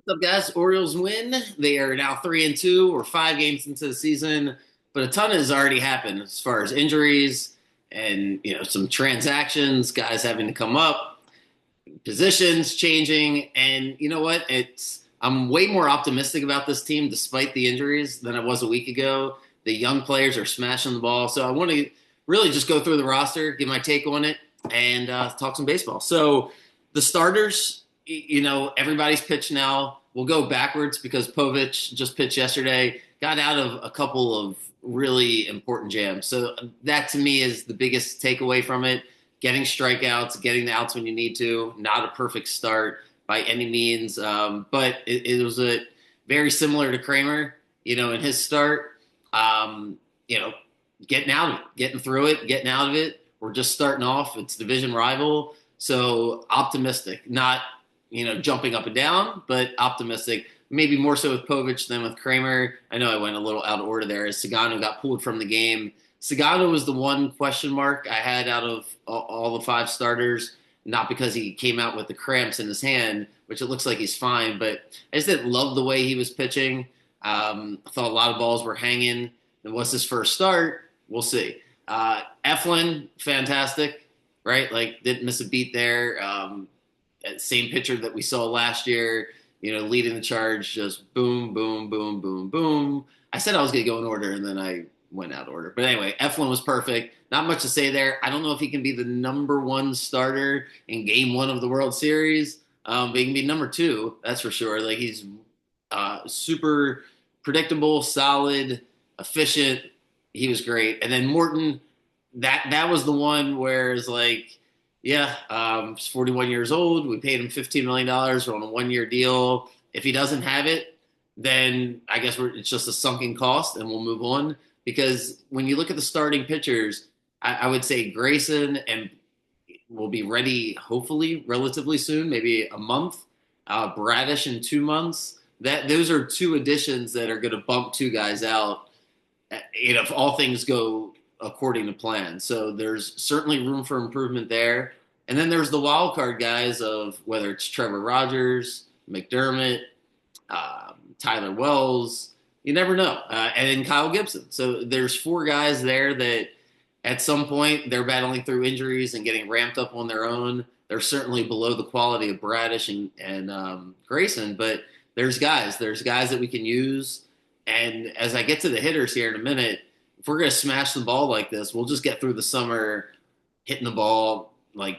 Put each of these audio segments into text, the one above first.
What's up, guys? Orioles win. They are now 3-2. We're 5 games into the season, but a ton has already happened as far as injuries and some transactions, guys having to come up, positions changing, and you know what? It's I'm way more optimistic about this team despite the injuries than I was a week ago. The young players are smashing the ball, so I want to really just go through the roster, give my take on it, and talk some baseball. So the starters, everybody's pitched now. We'll go backwards because Povich just pitched yesterday, got out of a couple of really important jams. So that to me is the biggest takeaway from it. Getting strikeouts, getting the outs when you need to. Not a perfect start by any means, but it was a very similar to Kramer, in his start. Um, you know, Getting out of it, getting through it, getting out of it. We're just starting off. It's division rival, so optimistic, not jumping up and down, but optimistic. Maybe more so with Povich than with Kramer. I know I went a little out of order there as Sagano got pulled from the game. Sagano was the one question mark I had out of all the five starters, not because he came out with the cramps in his hand, which it looks like he's fine, but I just didn't love the way he was pitching. I thought a lot of balls were hanging. It was his first start. We'll see. Eflin, fantastic, right? Like, didn't miss a beat there. Same pitcher that we saw last year, leading the charge, just boom, boom, boom, boom, boom. I said I was going to go in order, and then I went out of order. But anyway, Eflin was perfect. Not much to say there. I don't know if he can be the number one starter in game one of the World Series, but he can be number two, that's for sure. Like, he's super predictable, solid, efficient. He was great. And then Morton, that was the one where it's like, yeah, he's 41 years old. We paid him $15 million on a 1 year deal. If he doesn't have it, then I guess it's just a sunken cost and we'll move on. Because when you look at the starting pitchers, I would say Grayson and will be ready hopefully relatively soon, maybe a month. Bradish in 2 months. Those are two additions that are going to bump two guys out. If all things go according to plan. So there's certainly room for improvement there. And then there's the wild card guys of whether it's Trevor Rogers, McDermott, Tyler Wells. You never know. And then Kyle Gibson. So there's four guys there that at some point they're battling through injuries and getting ramped up on their own. They're certainly below the quality of Bradish and Grayson, but there's guys. There's guys that we can use. And as I get to the hitters here in a minute, if we're going to smash the ball like this, we'll just get through the summer hitting the ball like,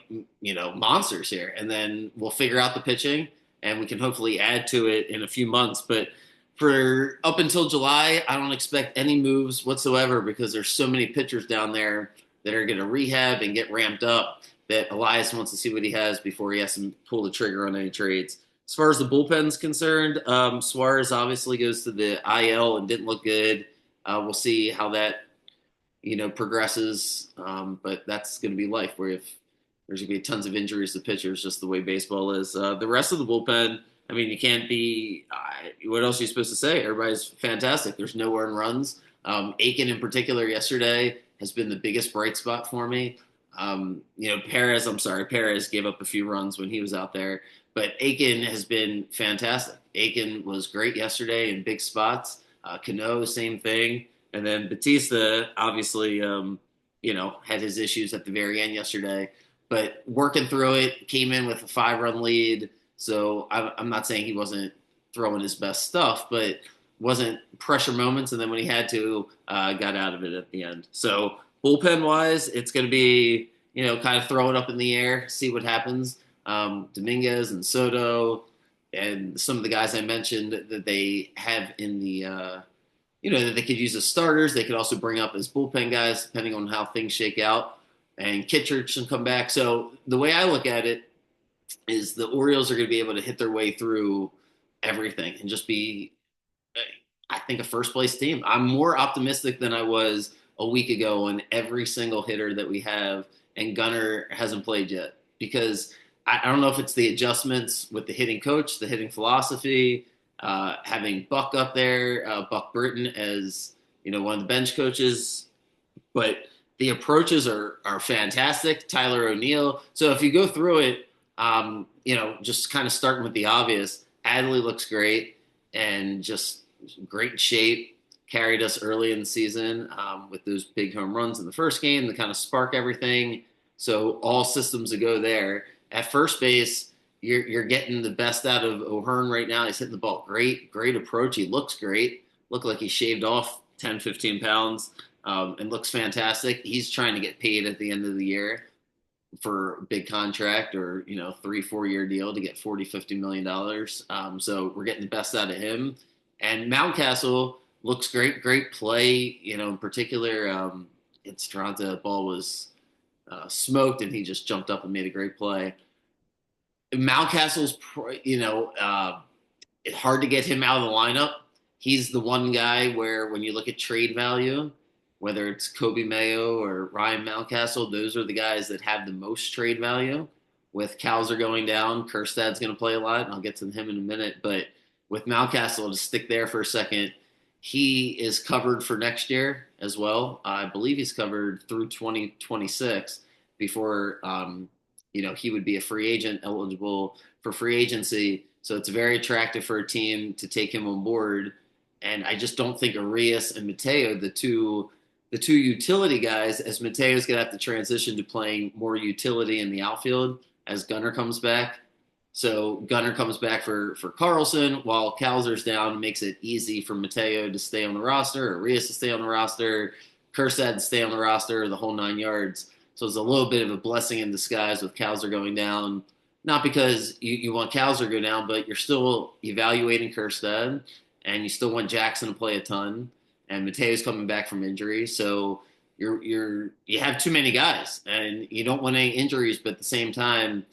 monsters here. And then we'll figure out the pitching and we can hopefully add to it in a few months. But for up until July, I don't expect any moves whatsoever because there's so many pitchers down there that are going to rehab and get ramped up that Elias wants to see what he has before he has to pull the trigger on any trades. As far as the bullpen's concerned, Suarez obviously goes to the IL and didn't look good. We'll see how that, progresses. But that's going to be life where if there's going to be tons of injuries to pitchers, just the way baseball is. The rest of the bullpen, I mean, you can't be what else are you supposed to say? Everybody's fantastic. There's no earned runs. Aiken in particular yesterday has been the biggest bright spot for me. Perez gave up a few runs when he was out there. But Aiken has been fantastic. Aiken was great yesterday in big spots. Cano, same thing. And then Batista, obviously, had his issues at the very end yesterday. But working through it, came in with a 5-run lead. So I'm not saying he wasn't throwing his best stuff, but wasn't pressure moments. And then when he had to, got out of it at the end. So bullpen-wise, it's going to be, kind of throw it up in the air, see what happens. Dominguez and Soto and some of the guys I mentioned that they have in the, that they could use as starters. They could also bring up as bullpen guys, depending on how things shake out. And Kittredge can come back. So the way I look at it is the Orioles are going to be able to hit their way through everything and just be, I think, a first-place team. I'm more optimistic than I was a week ago on every single hitter that we have, and Gunnar hasn't played yet because – I don't know if it's the adjustments with the hitting coach, the hitting philosophy, having Buck up there, Buck Britton as one of the bench coaches, but the approaches are fantastic. Tyler O'Neill. So if you go through it, just kind of starting with the obvious, Adley looks great and just great shape. Carried us early in the season with those big home runs in the first game to kind of spark everything. So all systems to go there. At first base, you're getting the best out of O'Hearn right now. He's hitting the ball great approach. He looks great. Looked like he shaved off 10, 15 pounds and looks fantastic. He's trying to get paid at the end of the year for a big contract or 3 4 year deal to get 40 50 million dollars. So we're getting the best out of him. And Mountcastle looks great play. In particular, it's Toronto. The ball was smoked, and he just jumped up and made a great play. Mountcastle's, it's hard to get him out of the lineup. He's the one guy where when you look at trade value, whether it's Kobe Mayo or Ryan Mountcastle, those are the guys that have the most trade value. With Cowser going down, Kerstad's going to play a lot, and I'll get to him in a minute. But with Mountcastle, to stick there for a second, he is covered for next year as well. I believe he's covered through 2026 before he would be a free agent eligible for free agency. So it's very attractive for a team to take him on board. And I just don't think Arias and Mateo, the two utility guys, as Mateo's going to have to transition to playing more utility in the outfield as Gunnar comes back. So Gunnar comes back for Carlson while Cowser's down, makes it easy for Mateo to stay on the roster, Arias to stay on the roster, Kerstad to stay on the roster, the whole 9 yards. So it's a little bit of a blessing in disguise with Cowser going down. Not because you want Cowser to go down, but you're still evaluating Kerstad, and you still want Jackson to play a ton. And Mateo's coming back from injury, so you have too many guys, and you don't want any injuries. But at the same time,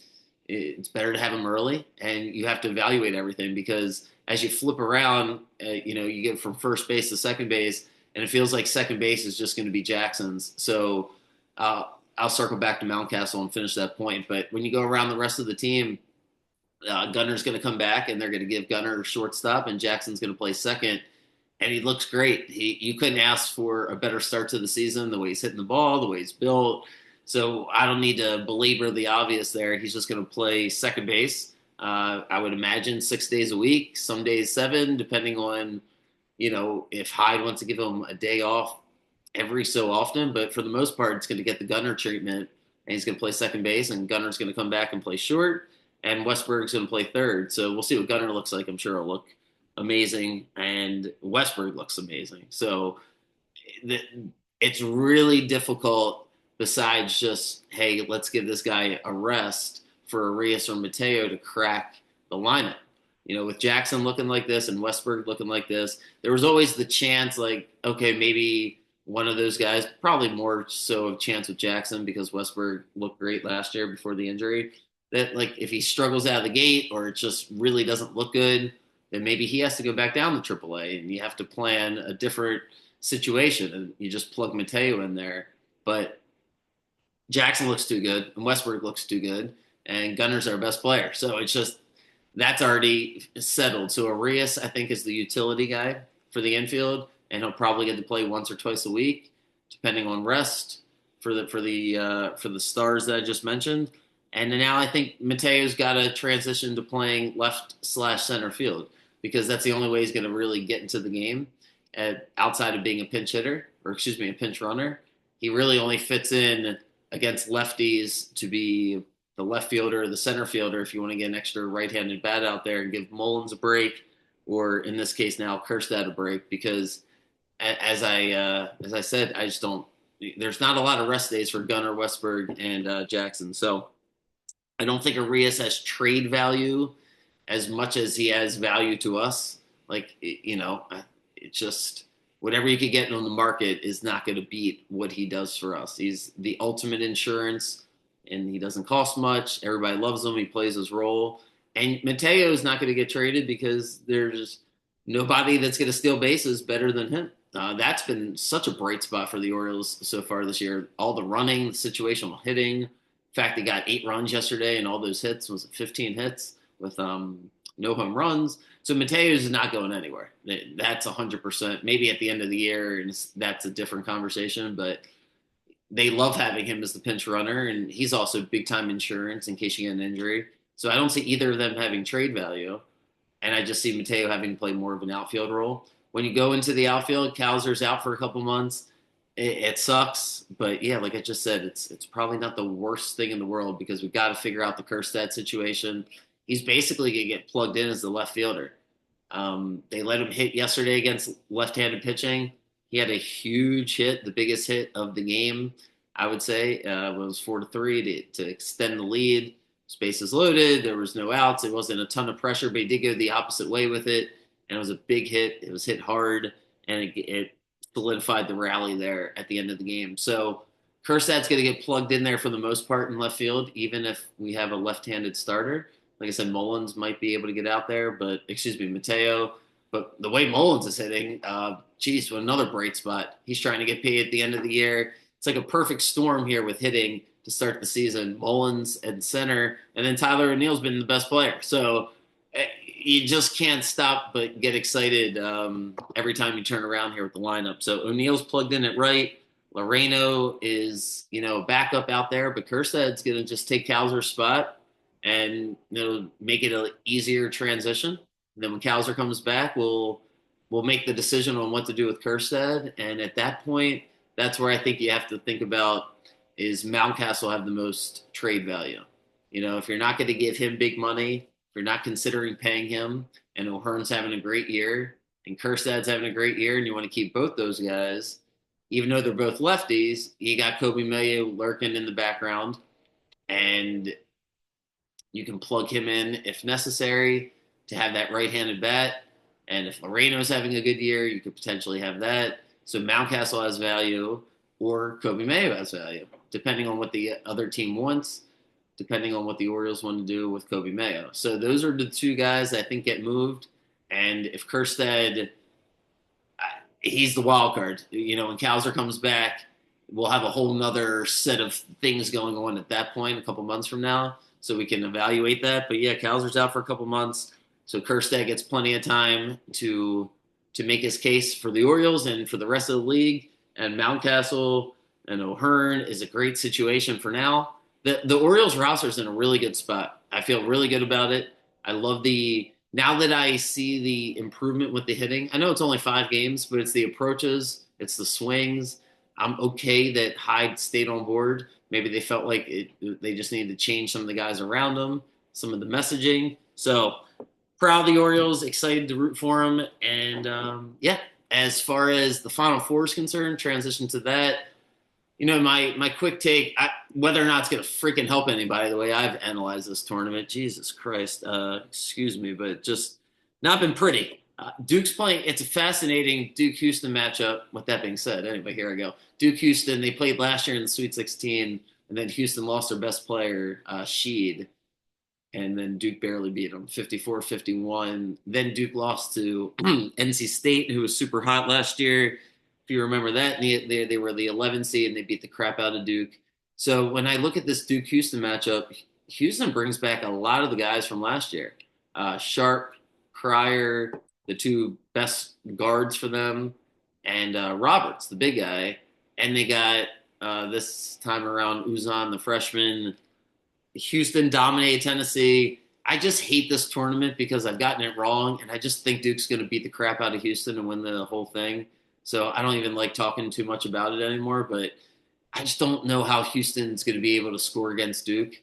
it's better to have them early, and you have to evaluate everything because as you flip around, you get from first base to second base, and it feels like second base is just going to be Jackson's. So I'll circle back to Mountcastle and finish that point. But when you go around the rest of the team, Gunner's going to come back, and they're going to give Gunner shortstop, and Jackson's going to play second. And he looks great. You couldn't ask for a better start to the season, the way he's hitting the ball, the way he's built. So I don't need to belabor the obvious there. He's just going to play second base. I would imagine 6 days a week, some days 7, depending on, if Hyde wants to give him a day off every so often. But for the most part, it's going to get the Gunner treatment, and he's going to play second base, and Gunner's going to come back and play short, and Westberg's going to play third. So we'll see what Gunner looks like. I'm sure it'll look amazing, and Westberg looks amazing. So it's really difficult besides just, hey, let's give this guy a rest for Arias or Mateo to crack the lineup. With Jackson looking like this and Westberg looking like this, there was always the chance like, okay, maybe one of those guys, probably more so of chance with Jackson because Westberg looked great last year before the injury, that like if he struggles out of the gate or it just really doesn't look good, then maybe he has to go back down to AAA and you have to plan a different situation and you just plug Mateo in there. But Jackson looks too good and Westberg looks too good and Gunner's our best player. So it's just, that's already settled. So Arias, I think, is the utility guy for the infield, and he'll probably get to play once or twice a week, depending on rest for the stars that I just mentioned. And now I think Mateo's got to transition to playing left/center field because that's the only way he's going to really get into the game. Outside of being a pinch hitter, a pinch runner, he really only fits in against lefties to be the left fielder or the center fielder if you want to get an extra right-handed bat out there and give Mullins a break, or in this case now Kerstad a break, because as I said, I just don't. There's not a lot of rest days for Gunnar, Westberg, and Jackson. So I don't think Arias has trade value as much as he has value to us. Like, it's just whatever you could get on the market is not going to beat what he does for us. He's the ultimate insurance, and he doesn't cost much. Everybody loves him. He plays his role. And Mateo is not going to get traded because there's nobody that's going to steal bases better than him. That's been such a bright spot for the Orioles so far this year. All the running, the situational hitting. In fact, they got 8 runs yesterday, and all those hits was 15 hits with no home runs. So Mateo is not going anywhere. That's 100%. Maybe at the end of the year, and that's a different conversation. But they love having him as the pinch runner, and he's also big-time insurance in case you get an injury. So I don't see either of them having trade value. and I just see Mateo having to play more of an outfield role. When you go into the outfield, Kowser's out for a couple months. It sucks, but yeah, like I just said, it's probably not the worst thing in the world because we've got to figure out the Kerstad situation. He's basically gonna get plugged in as the left fielder. They let him hit yesterday against left-handed pitching. He had a huge hit, the biggest hit of the game, I would say. It was 4-3 to extend the lead. Spaces loaded. There was no outs. It wasn't a ton of pressure, but he did go the opposite way with it, and it was a big hit. It was hit hard, and it solidified the rally there at the end of the game. So Kerstad's going to get plugged in there for the most part in left field, even if we have a left-handed starter. Like I said, Mullins might be able to get out there, but excuse me, Mateo. But the way Mullins is hitting, geez, what another bright spot. He's trying to get paid at the end of the year. It's like a perfect storm here with hitting to start the season. Mullins at center, and then Tyler O'Neill's been the best player. So you just can't stop but get excited every time you turn around here with the lineup. So O'Neill's plugged in at right. Loreno is, backup out there, but Kerstad's going to just take Kowser's spot and make it an easier transition. And then when Kowser comes back, we'll make the decision on what to do with Kerstad. And at that point, that's where I think you have to think about is Mountcastle have the most trade value. If you're not going to give him big money, if you're not considering paying him, and O'Hearn's having a great year, and Kerstad's having a great year, and you want to keep both those guys, even though they're both lefties, you got Kobe Mayo lurking in the background, and you can plug him in if necessary to have that right-handed bat. And if Loreno's having a good year, you could potentially have that. So Mountcastle has value or Kobe Mayo has value, depending on what the other team wants, depending on what the Orioles want to do with Kobe Mayo. So those are the two guys I think get moved. And if Kerstad, he's the wild card. When Kowser comes back, we'll have a whole nother set of things going on at that point a couple months from now. So we can evaluate that. But yeah, Kowser's out for a couple months. So Kerstad gets plenty of time to make his case for the Orioles and for the rest of the league. And Mountcastle and O'Hearn is a great situation for now. The Orioles roster is in a really good spot. I feel really good about it. I love now that I see the improvement with the hitting. I know it's only 5 games, but it's the approaches, it's the swings. I'm okay that Hyde stayed on board. Maybe they felt like they just needed to change some of the guys around them, some of the messaging. So proud of the Orioles, excited to root for them. And yeah, as far as the Final Four is concerned, transition to that. My quick take, whether or not it's going to freaking help anybody, the way I've analyzed this tournament, Jesus Christ, excuse me, but just not been pretty. Duke's playing, it's a fascinating Duke-Houston matchup. With that being said, anyway, here I go. Duke-Houston, they played last year in the Sweet 16, and then Houston lost their best player, Sheed, and then Duke barely beat them, 54-51. Then Duke lost to NC State, who was super hot last year. If you remember that, they were the 11 seed and they beat the crap out of Duke. So when I look at this Duke-Houston matchup, Houston brings back a lot of the guys from last year. Sharp, Cryer, the two best guards for them, and Roberts, the big guy. And they got this time around Uzan, the freshman. Houston dominated Tennessee. I just hate this tournament because I've gotten it wrong, and I just think Duke's going to beat the crap out of Houston and win the whole thing. So I don't even like talking too much about it anymore, but I just don't know how Houston's going to be able to score against Duke.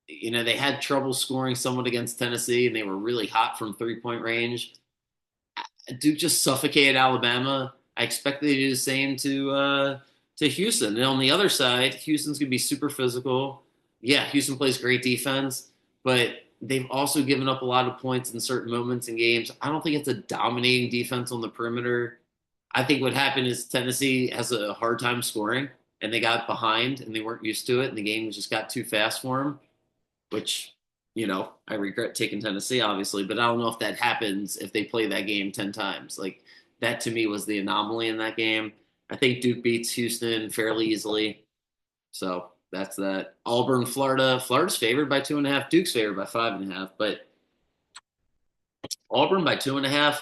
They had trouble scoring somewhat against Tennessee, and they were really hot from three-point range. Duke just suffocated Alabama. I expect they do the same to Houston. And on the other side, Houston's going to be super physical. Yeah, Houston plays great defense, but they've also given up a lot of points in certain moments in games. I don't think it's a dominating defense on the perimeter. I think what happened is Tennessee has a hard time scoring, and they got behind, and they weren't used to it, and the game just got too fast for them, which, I regret taking Tennessee, obviously, but I don't know if that happens if they play that game 10 times. Like, that to me was the anomaly in that game. I think Duke beats Houston fairly easily. So that's that. Auburn, Florida. Florida's favored by 2.5. Duke's favored by 5.5. But Auburn by 2.5.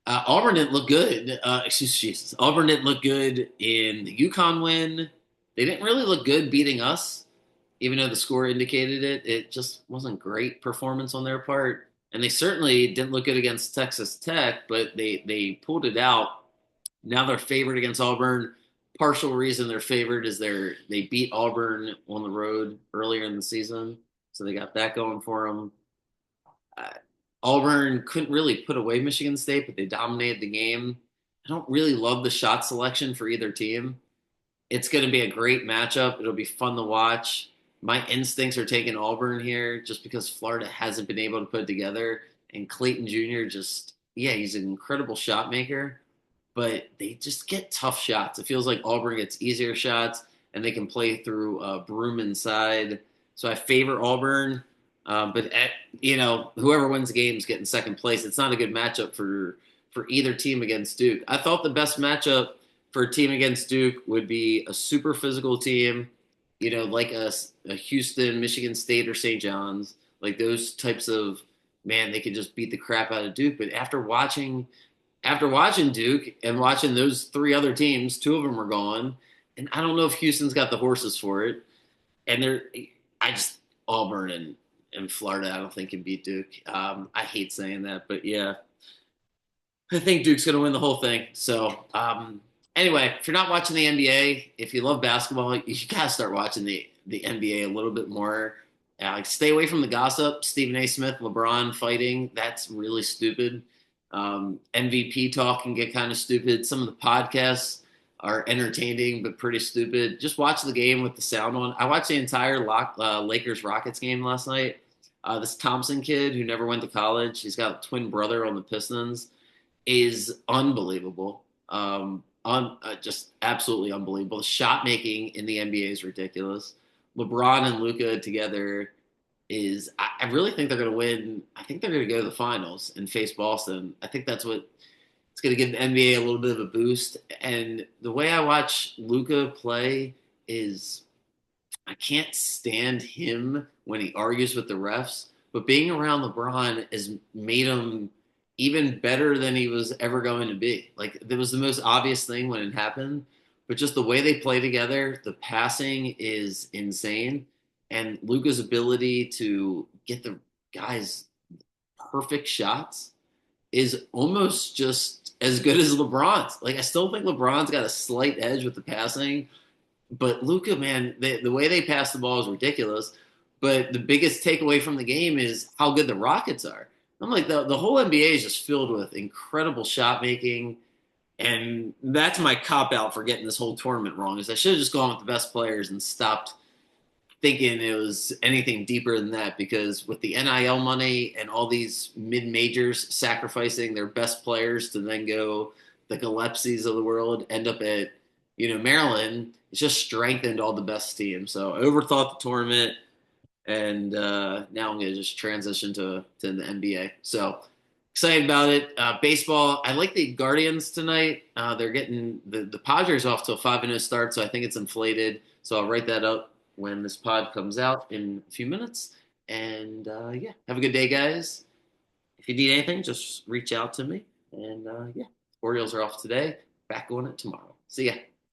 Auburn didn't look good. Jesus. Auburn didn't look good in the UConn win. They didn't really look good beating us, even though the score indicated it. It just wasn't great performance on their part. and they certainly didn't look good against Texas Tech, but they pulled it out. Now they're favored against Auburn. Partial reason they're favored is they beat Auburn on the road earlier in the season, so they got that going for them. Uh, Auburn couldn't really put away Michigan State, but they dominated the game. I don't really love the shot selection for either team. It's going to be a great matchup. It'll be fun to watch. My instincts are taking Auburn here just because Florida hasn't been able to put it together. And Clayton Jr. just, yeah, he's an incredible shot maker, but they just get tough shots. It feels like Auburn gets easier shots and they can play through Broom inside. So I favor Auburn. But whoever wins the game is getting second place. It's not a good matchup for either team against Duke. I thought the best matchup for a team against Duke would be a super physical team, like a Houston, Michigan State, or St. John's, like those types of man. They could just beat the crap out of Duke. But after watching Duke and watching those three other teams, two of them are gone, and I don't know if Houston's got the horses for it. And I just Auburn and Florida, I don't think can beat Duke. I hate saying that, but yeah, I think Duke's going to win the whole thing. So anyway, if you're not watching the NBA, if you love basketball, you gotta start watching the NBA a little bit more. Like stay away from the gossip. Stephen A. Smith, LeBron fighting. That's really stupid. MVP talk can get kind of stupid. Some of the podcasts are entertaining but pretty stupid. Just watch the game with the sound on. I watched the entire Lakers Rockets game last night. This Thompson kid who never went to college, he's got a twin brother on the Pistons, is unbelievable. Just absolutely unbelievable. The shot making in the NBA is ridiculous. LeBron and Luca together I really think they're going to win. I think they're going to go to the finals and face Boston. I think that's what it's going to give the NBA a little bit of a boost. And the way I watch Luca play is I can't stand him when he argues with the refs, but being around LeBron has made him even better than he was ever going to be. Like, that was the most obvious thing when it happened, but just the way they play together, the passing is insane. And Luca's ability to get the guys perfect shots is almost just as good as LeBron's. Like, I still think LeBron's got a slight edge with the passing, but Luca, man, the way they pass the ball is ridiculous. But the biggest takeaway from the game is how good the Rockets are. I'm like, the whole NBA is just filled with incredible shot making. And that's my cop out for getting this whole tournament wrong. Is I should have just gone with the best players and stopped thinking it was anything deeper than that, because with the NIL money and all these mid majors sacrificing their best players to then go the Gillespie's of the world, end up at Maryland, it's just strengthened all the best teams. So I overthought the tournament, and now I'm going to just transition to the NBA. So excited about it. Baseball, I like the Guardians tonight. They're getting the Padres off to a 5-0 start, so I think it's inflated. So I'll write that up when this pod comes out in a few minutes. And yeah, have a good day, guys. If you need anything, just reach out to me. And yeah, Orioles are off today. Back on it tomorrow. See ya.